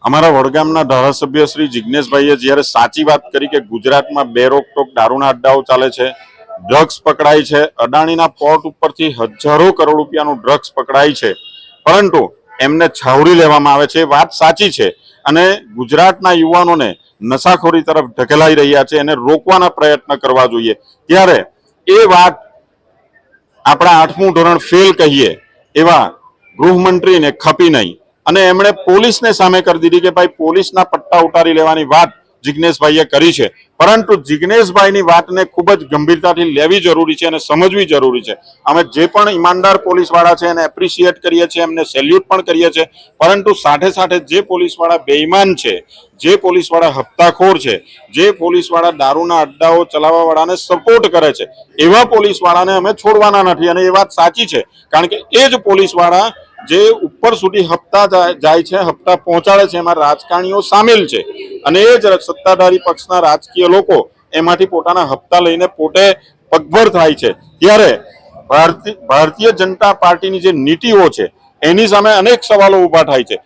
અમારા વડગામના ધારાસભ્ય શ્રી જિગ્નેશભાઈએ જ્યારે સાચી વાત કરી કે ગુજરાતમાં બેરોકટોક દારૂના અડ્ડાઓ ચાલે છે, ડ્રગ્સ પકડાય છે, અદાણીના પોર્ટ ઉપરથી હજારો કરોડ રૂપિયાનું ડ્રગ્સ પકડાય છે, પરંતુ એમને છાવરી લેવામાં આવે છે, વાત સાચી છે અને ગુજરાતના યુવાનોને નશાખોરી તરફ ઢકેલાઈ રહ્યા છે, એને રોકવાના પ્રયત્ન કરવા જોઈએ। ત્યારે એ વાત આપણા 8મું ધોરણ ફેલ કહીએ એવા ગૃહમંત્રીને ખપી નહીં અને એમણે પોલીસને સામે કરી દીધી કે ભાઈ પોલીસના પટ્ટા ઉતારી લેવાની વાત જિગ્નેશભાઈએ કરી છે, પરંતુ જિગ્નેશભાઈની વાતને ખૂબ જ ગંભીરતાથી લેવી જરૂરી છે અને સમજવી જરૂરી છે। અમે જે પણ ઈમાનદાર પોલીસવાળા છે એને એપ્રિશિએટ કરીએ છીએ, એમને સેલ્યુટ પણ કરીએ છીએ, પરંતુ સાથે સાથે જે પોલીસવાળા બેઈમાન છે, જે પોલીસવાળા હપ્તાખોર છે, જે પોલીસવાળા દારૂના અડ્ડાઓ ચલાવવાવાળાને સપોર્ટ કરે છે, એવા પોલીસવાળાને અમે છોડવાના નથી। અને એ વાત સાચી છે, કારણ કે એ જ પોલીસવાળા જે ઉપર સુધી હપ્તા જાય છે, હપ્તા પહોંચાડે છે, એમાં રાજકારણીઓ સામેલ છે અને એ જ સત્તાધારી પક્ષના રાજકીય લોકો એમાંથી પોતાના હપ્તા લઈને પોતે પગભર થાય છે। ત્યારે ભારતીય જનતા પાર્ટીની જે નીતિઓ છે એની સામે અનેક સવાલો ઉભા થાય છે।